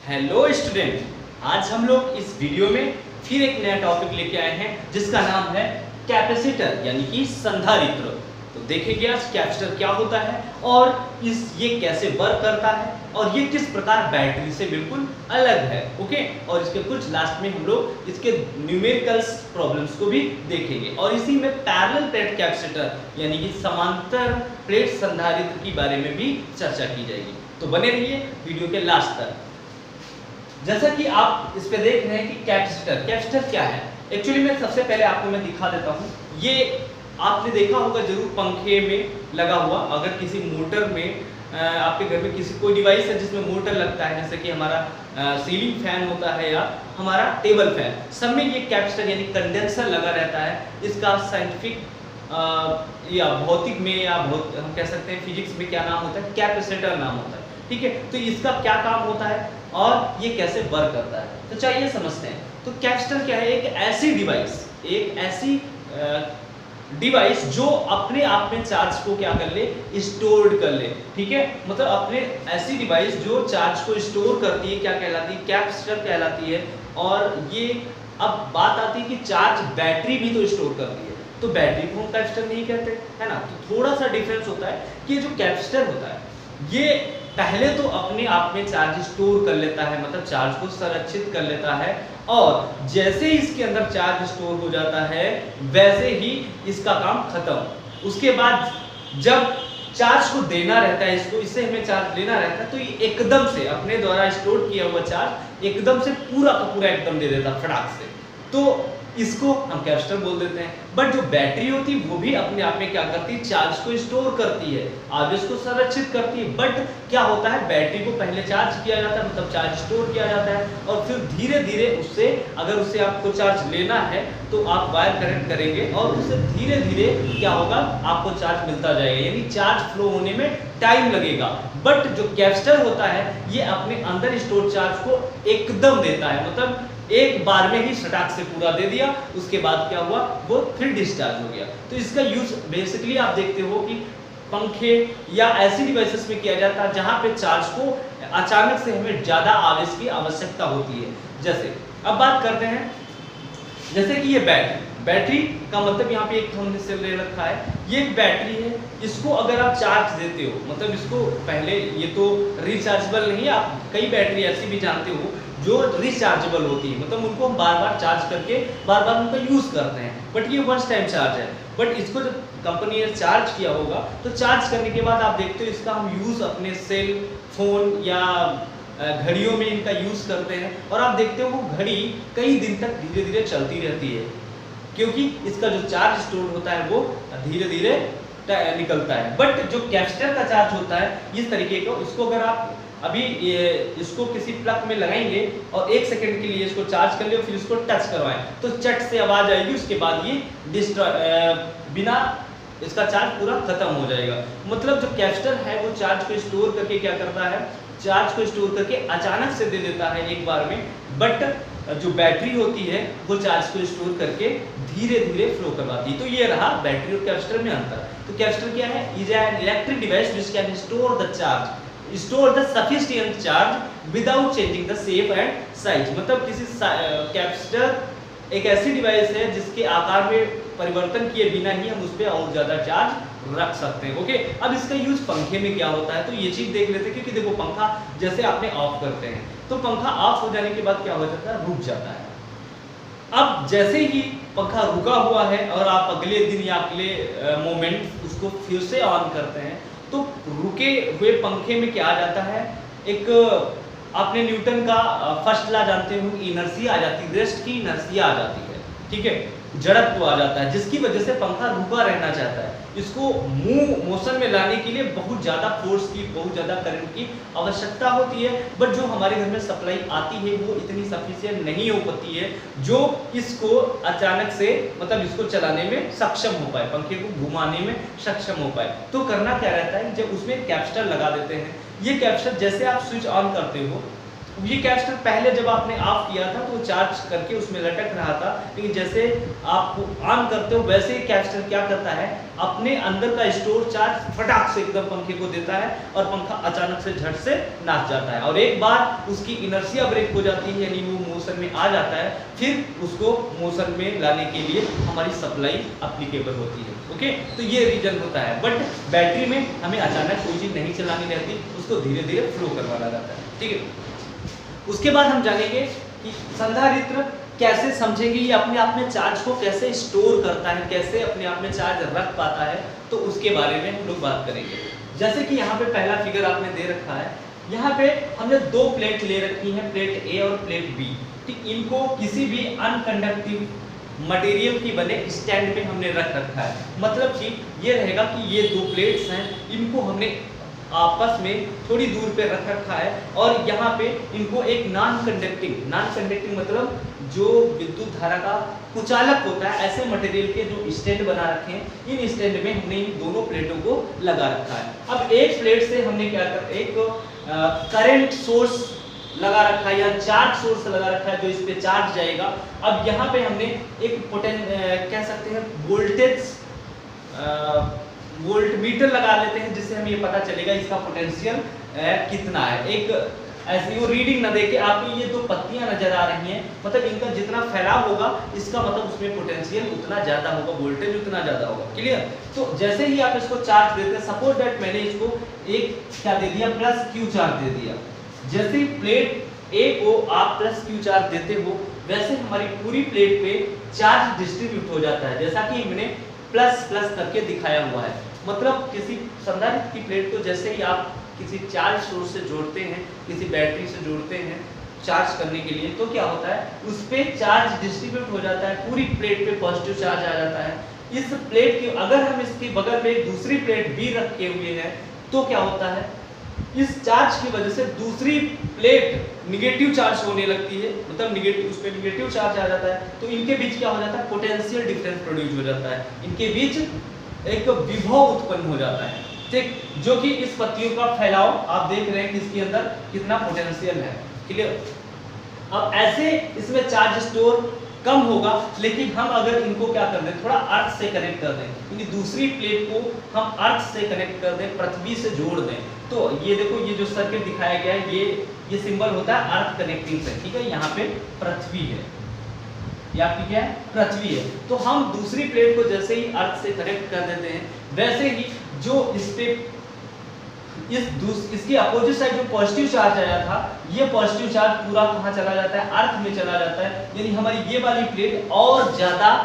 Hello student, आज हम लोग इस वीडियो में फिर एक नया टॉपिक लेके आए हैं जिसका नाम है कैपेसिटर यानी कि संधारित्र। तो देखेंगे आज कैपेसिटर क्या होता है और ये कैसे वर्क करता है और ये किस प्रकार बैटरी से बिल्कुल अलग है। ओके, और इसके कुछ लास्ट में हम लोग इसके न्यूमेरिकल्स प्रॉब्लम्स को भी देखेंगे और इसी में पैरेलल प्लेट कैपेसिटर यानी कि समांतर प्लेट संधारित्र के बारे में भी चर्चा की जाएगी। तो बने रहिए वीडियो के लास्ट तक। जैसा कि आप इस पे देख रहे हैं कि कैपेसिटर क्या है। एक्चुअली मैं सबसे पहले आपको मैं दिखा देता हूँ। ये आपने देखा होगा जरूर पंखे में लगा हुआ। अगर किसी मोटर में आपके घर में किसी कोई डिवाइस है जिसमें मोटर लगता है, जैसे कि हमारा सीलिंग फैन होता है या हमारा टेबल फैन, सब में ये कैपेसिटर यानी कंडेंसर लगा रहता है। इसका साइंटिफिक या भौतिक में या हम कह सकते हैं फिजिक्स में क्या नाम होता है, कैपेसिटर नाम होता है। ठीक है, तो इसका क्या काम होता है और ये कैसे वर्क करता है, तो चलिए समझते हैं। तो कैपेसिटर क्या है? एक ऐसी डिवाइस जो अपने आप में चार्ज को क्या कर ले, स्टोर कर ले। ठीक है, मतलब अपने ऐसी डिवाइस जो चार्ज को स्टोर करती है क्या कहलाती है? कैपेसिटर कहलाती है। और ये अब बात आती है कि चार्ज बैटरी भी तो स्टोर करती है, तो बैटरी को हम कैपेसिटर नहीं कहते, है ना। तो थोड़ा सा डिफरेंस होता है कि जो कैपेसिटर होता है ये पहले तो अपने आप में चार्ज स्टोर कर लेता है, मतलब चार्ज को संरक्षित कर लेता है, और जैसे ही इसके अंदर चार्ज स्टोर हो जाता है वैसे ही इसका काम खत्म। उसके बाद जब चार्ज को देना रहता है, इससे हमें चार्ज लेना रहता है, तो ये एकदम से अपने द्वारा स्टोर किया हुआ चार्ज एकदम से पूरा का पूरा एकदम दे देता फटाक से, तो इसको हम कैपेसिटर बोल देते हैं। बट जो बैटरी होती है वो भी अपने आप में क्या करती है, चार्ज को स्टोर करती है, आवेश को संरक्षित करती है। बट क्या होता है, बैटरी को पहले चार्ज किया जाता है, मतलब चार्ज स्टोर किया जाता है, और फिर धीरे धीरे उससे आपको चार्ज लेना है तो आप वायर कनेक्ट करेंगे और उससे धीरे धीरे क्या होगा, आपको चार्ज मिलता जाएगा, यानी चार्ज फ्लो होने में टाइम लगेगा। बट जो कैपेसिटर होता है ये अपने अंदर स्टोर चार्ज को एकदम देता है, मतलब एक बार में ही सटाक से पूरा दे दिया, उसके बाद क्या हुआ, वो फिर डिस्चार्ज हो गया। तो इसका यूज बेसिकली आप देखते हो कि पंखे या ऐसी डिवाइसेस में किया जाता है जहां पे चार्ज को अचानक से हमें ज्यादा आवेश की आवश्यकता होती है। जैसे अब बात करते हैं, जैसे कि ये बैटरी का मतलब यहाँ पे एक हमने से ले रखा है, ये एक बैटरी है। इसको अगर आप चार्ज देते हो, मतलब इसको पहले, ये तो रिचार्जेबल नहीं है, आप कई बैटरी ऐसी भी जानते हो जो रिचार्जेबल होती है, मतलब उनको हम बार बार चार्ज करके बार बार उनका यूज करते हैं। बट ये वन टाइम चार्ज है। बट इसको जब कंपनी ने चार्ज किया होगा तो चार्ज करने के बाद आप देखते हो इसका हम यूज अपने सेल फोन या घड़ियों में इनका यूज करते हैं, और आप देखते हो वो घड़ी कई दिन तक धीरे धीरे चलती रहती है, क्योंकि इसका जो चार्ज स्टोर होता है वो धीरे धीरे निकलता है। बट जो कैपेसिटर का चार्ज होता है इस तरीके का, इसको अगर आप अभी इसको किसी प्लग में लगाएंगे और 1 सेकंड के लिए इसको चार्ज कर ले, फिर इसको टच करवाएं तो चट से आवाज आएगी, उसके बाद ये बिना इसका चार्ज पूरा खत्म हो जाएगा। मतलब जो कैपेसिटर है वो चार्ज को स्टोर करके क्या करता है, चार्ज को स्टोर करके अचानक से दे देता है एक बार में। बट जो बैटरी होती है वो चार्ज को स्टोर करके धीरे धीरे फ्लो करवाती है। तो ये रहा बैटरी और कैपेसिटर में अंतर। तो कैपेसिटर क्या है, is an electric device which can store the charge, store the sufficient charge without changing the shape and size. मतलब किसी कैपेसिटर एक ऐसी डिवाइस है जिसके आकार में परिवर्तन किए बिना ही हम उस पर और ज्यादा चार्ज रख सकते हैं। ओके, अब इसका यूज पंखे में क्या होता है तो ये चीज देख लेते हैं, क्योंकि देखो पंखा जैसे आपने ऑफ करते हैं तो पंखा ऑफ हो जाने के बाद क्या हो जाता है, रुक जाता है। अब जैसे ही पंखा रुका हुआ है और आप अगले दिन या अगले मोमेंट उसको फिर से ऑन करते हैं तो रुके हुए पंखे में क्या आ जाता है, एक आपने न्यूटन का फर्स्ट लॉ जानते हो, इनर्शिया आ जाती है, रेस्ट की इनर्शिया आ जाती है। ठीक है, जड़त्व आ जाता है, जिसकी वजह से पंखा रुका रहना चाहता है। इसको मोशन में लाने के लिए बहुत ज़्यादा फोर्स की, बहुत ज़्यादा करंट की आवश्यकता होती है। बट जो हमारे घर में सप्लाई आती है वो इतनी सफिशिएंट नहीं हो पाती है जो इसको अचानक से, मतलब इसको चलाने में सक्षम हो पाए, पंखे को घुमाने में सक्षम हो पाए। तो करना क्या रहता है, जब उसमें कैपेसिटर लगा देते हैं, ये कैपेसिटर जैसे आप स्विच ऑन करते हो ये कैपेसिटर पहले जब आपने ऑफ किया था तो चार्ज करके उसमें लटक रहा था, लेकिन जैसे आप ऑन करते हो वैसे ही कैपेसिटर क्या करता है, अपने अंदर का स्टोर चार्ज फटाक से एकदम पंखे को देता है और पंखा अचानक से झट से नाच जाता है, और एक बार उसकी इनर्शिया ब्रेक हो जाती है, यानी वो मोशन में आ जाता है, फिर उसको मोशन में लाने के लिए हमारी सप्लाई एप्लीकेबल होती है। ओके, तो ये रीजन होता है। बट बैटरी में हमें अचानक कोई चीज नहीं चलानी रहती, उसको धीरे धीरे फ्लो करवाना रहता है। ठीक है, उसके बाद हम जानेंगे कि संधारित्र कैसे समझेंगे, ये अपने आप में चार्ज को कैसे स्टोर करता है, कैसे अपने आप में चार्ज रख पाता है, तो उसके बारे में हम लोग बात करेंगे। जैसे कि यहाँ पे पहला फिगर आपने दे रखा है, यहाँ पे हमने दो प्लेट ले रखी हैं, प्लेट ए और प्लेट बी। ठीक, इनको किसी भी अनकंडक्टिव मटेरियल की बने स्टैंड में हमने रख रखा है। मतलब कि ये रहेगा कि ये दो प्लेट्स हैं, इनको हमने आपस में थोड़ी दूर पे रख रखा है, और यहाँ पे इनको एक नॉन कंडक्टिंग मतलब जो विद्युत धारा का कुचालक होता है, ऐसे मटेरियल के जो स्टैंड बना रखे हैं, इन स्टैंड में हमने इन दोनों प्लेटों को लगा रखा है। अब एक प्लेट से हमने क्या कर, एक करंट सोर्स लगा रखा है या चार्ज सोर्स लगा रखा है जो इस पे चार्ज जाएगा। अब यहाँ पे हमने एक कह सकते हैं वोल्ट मीटर लगा लेते हैं, जिससे हमें ये पता चलेगा इसका पोटेंशियल कितना है। एक ऐसी वो रीडिंग ना देके आपको ये दो पत्तियां नजर आ रही हैं, मतलब इनका जितना फैलाव होगा इसका मतलब उसमें पोटेंशियल उतना ज्यादा होगा, वोल्टेज उतना ज्यादा होगा। क्लियर? तो जैसे ही आप इसको चार्ज देते हैं, सपोज दैट मैंने इसको एक क्या दे दिया, प्लस क्यू चार्ज दे दिया। जैसे ही प्लेट ए को आप प्लस क्यू चार्ज देते हो, वैसे हमारी पूरी प्लेट पे चार्ज डिस्ट्रीब्यूट हो जाता है, जैसा कि हमने प्लस प्लस करके दिखाया हुआ है। मतलब किसी संधारित्र की प्लेट को जैसे ही आप किसी चार्ज सोर्स से जोड़ते हैं, किसी बैटरी से जोड़ते हैं चार्ज करने के लिए, तो क्या होता है, उस पे चार्ज डिस्ट्रीब्यूट हो जाता है, पूरी प्लेट पे पॉजिटिव चार्ज आ जाता है। इस प्लेट के अगर हम इसके बगल में दूसरी प्लेट भी रखे हुए हैं, तो क्या होता है, इस चार्ज की वजह से दूसरी प्लेट निगेटिव चार्ज होने लगती है, मतलब निगेटिव, उस पे निगेटिव चार्ज आ जाता है, तो इनके बीच क्या हो जाता है, पोटेंशियल डिफरेंस प्रोड्यूस हो जाता है, इनके बीच एक विभव उत्पन्न हो जाता है। ठीक, जो कि इस पत्तियों का फैलाव आप देख रहे हैं कि इसके अंदर कितना पोटेंशियल है। क्लियर? अब ऐसे इसमें चार्ज स्टोर कम होगा, लेकिन हम अगर इनको क्या कर दें, थोड़ा अर्थ से कनेक्ट कर दें, यानी दूसरी प्लेट को हम अर्थ से कनेक्ट कर दें, पृथ्वी से जोड़ दें, तो ये देखो, ये जो सर्किट दिखाया गया है, ये सिंबल होता है अर्थ कनेक्टिंग से। ठीक है, यहाँ पे पृथ्वी है, ये आपकी क्या है, पृथ्वी है। तो हम दूसरी प्लेट को जैसे ही अर्थ से कनेक्ट कर देते हैं, वैसे ही जो इस पे इसकी अपोजिट साइड जो पॉजिटिव चार्ज आया था, ये पॉजिटिव चार्ज पूरा कहाँ चला जाता है, अर्थ में चला जाता है, यानी हमारी ये वाली प्लेट और ज्यादा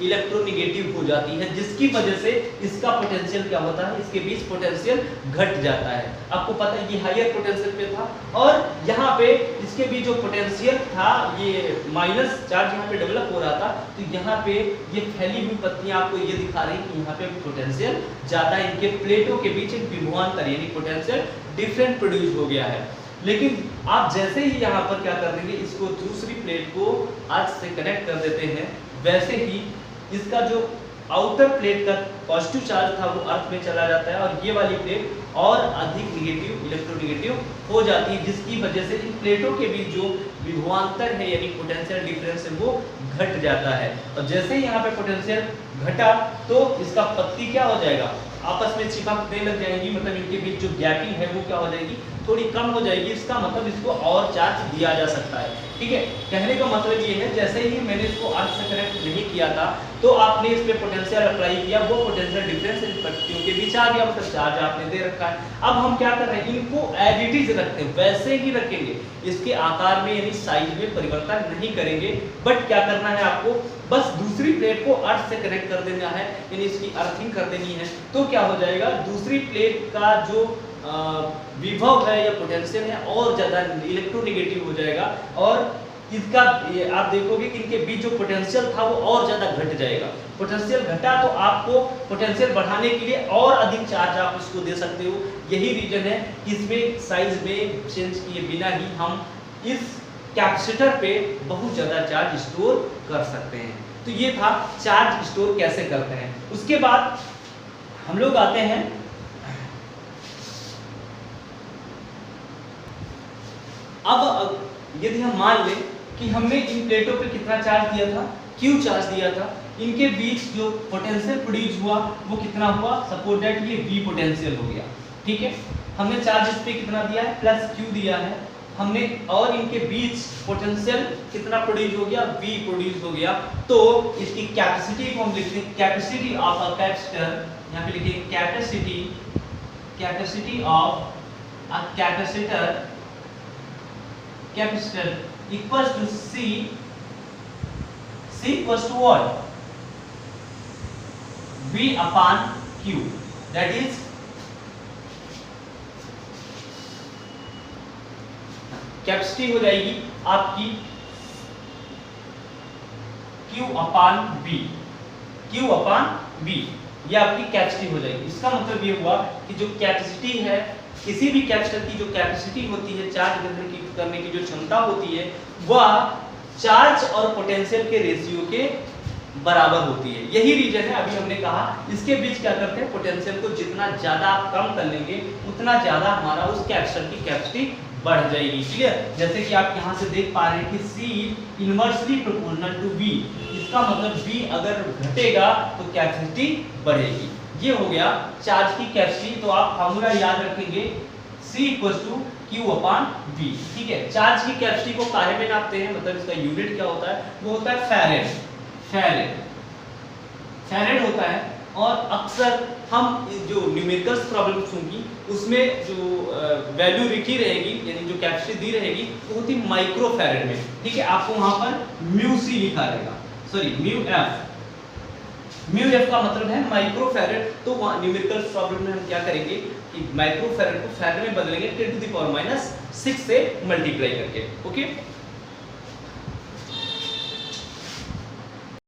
इलेक्ट्रोनिगेटिव हो जाती है, जिसकी वजह से इसका पोटेंशियल क्या होता है, इसके बीच पोटेंशियल घट जाता है। आपको पता है ये हायर पोटेंशियल पे था, और यहाँ पे इसके बीच जो पोटेंशियल था, ये माइनस चार्ज यहाँ पे डेवलप हो रहा था, तो यहाँ पे ये फैली हुई पत्तियां आपको ये दिखा रही कि यहाँ पे पोटेंशियल ज्यादा, इनके प्लेटों के बीच एक विभवांतर यानी पोटेंशियल डिफरेंट प्रोड्यूस हो गया है। लेकिन आप जैसे ही यहाँ पर क्या कर देंगे, इसको दूसरी प्लेट को अर्थ से कनेक्ट कर देते हैं, वैसे ही इसका जो आउटर प्लेट का पॉजिटिव चार्ज था वो अर्थ में चला जाता है, और ये वाली प्लेट और अधिक निगेटिव, इलेक्ट्रोनिगेटिव हो जाती है, जिसकी वजह से इन प्लेटों के बीच जो विभवांतर है यानी पोटेंशियल डिफरेंस है वो घट जाता है। और जैसे ही यहाँ पे पोटेंशियल घटा, तो इसका पत्ती क्या हो जाएगा, आपस में चिपकने लग जाएंगी, मतलब इनके बीच जो गैपिंग है वो क्या हो जाएगी, थोड़ी कम हो जाएगी। इसका मतलब इसको और चार्ज दिया जा सकता है। ठीक है, कहने का मतलब ये है, जैसे ही मैंने इसको अर्थ से कनेक्ट नहीं किया था, तो आपने इस पे पोटेंशियल अप्लाई किया, वो पोटेंशियल डिफरेंस इन पत्तियों के बीच आ गया, मतलब चार्ज आपने दे रखा है। अब हम क्या कर रहे हैं, इनको एज इट इज रखते हैं, वैसे ही रखेंगे, इसके आकार में यानी साइज में परिवर्तन नहीं करेंगे। बट क्या करना है आपको, बस दूसरी प्लेट को अर्थ से कनेक्ट कर देना है, यानी इसकी अर्थिंग कर देनी है। तो क्या हो जाएगा, दूसरी प्लेट का जो विभव है या पोटेंशियल है और ज्यादा इलेक्ट्रोनिगेटिव हो जाएगा, और इसका आप देखोगे कि इनके बीच जो पोटेंशियल था वो और ज्यादा घट जाएगा। पोटेंशियल घटा तो आपको पोटेंशियल बढ़ाने के लिए और अधिक चार्ज आप इसको दे सकते हो। यही रीजन है कि इसमें साइज में चेंज किए बिना ही हम इस कैपेसिटर पे बहुत ज्यादा चार्ज स्टोर कर सकते हैं। तो ये था चार्ज स्टोर कैसे करते हैं। उसके बाद हम लोग आते हैं अब यदि हम मान लें कि हमने इन प्लेटों पे कितना चार्ज दिया था, Q चार्ज दिया था, इनके बीच जो पोटेंशियल प्रोड्यूस हुआ वो कितना हुआ, सपोज दैट ये V पोटेंशियल हो गया, ठीक है। हमने चार्ज इस पे कितना दिया है, प्लस Q दिया है हमने, और इनके बीच पोटेंशियल कितना प्रोड्यूस हो गया, V प्रोड्यूस हो गया। तो इसकी कैपेसिटी को हम लिखते हैं कैपेसिटी ऑफ अ कैपेसिटर, यहाँ पे लिखिए capacity of a capacitor equals to C equals to what, V upon Q, that is capacity हो जाएगी आपकी Q upon V, ये आपकी कैपेसिटी हो जाएगी। इसका मतलब ये हुआ कि जो कैपेसिटी है, किसी भी कैपेसिटर की जो कैपेसिटी होती है, चार्ज करने की जो क्षमता होती है, वह चार्ज और पोटेंशियल के रेशियो के बराबर होती है। यही रीजन है, अभी हमने कहा इसके बीच क्या करते हैं, पोटेंशियल को जितना ज्यादा कम कर लेंगे उतना ज्यादा हमारा उस कैपेसिटर की कैपेसिटी बढ़ जाएगी। क्लियर? जैसे कि आप यहाँ से देख पा रहे हैं कि C inversely proportional to V, इसका मतलब V अगर घटेगा तो कैपेसिटी बढ़ेगी। ये हो गया चार्ज की कैपेसिटी। तो आप फार्मूला याद रखेंगे C equals to Q upon V, ठीक है। चार्ज की कैपेसिटी को काहे में नापते हैं, मतलब इसका यूनिट क्या होता है, वो होता है फैरेड होता है। और अक्सर हम जो न्यूमेरिकल्स प्रॉब्लम्स होंगी उसमें जो वैल्यू लिखी रहेगी, यानी जो कैपेसिटी दी रहेगी, वो होती माइक्रो फैरेड में, ठीक है। आपको वहां पर म्यू सी लिखा रहेगा, सॉरी म्यू एफ का मतलब है माइक्रो फैरेड। तो वहां न्यूमेरिकल्स प्रॉब्लम में हम क्या करेंगे कि माइक्रो फैरेड को फैरेड में बदलेंगे 10⁻⁻⁶ से मल्टीप्लाई करके, ओके।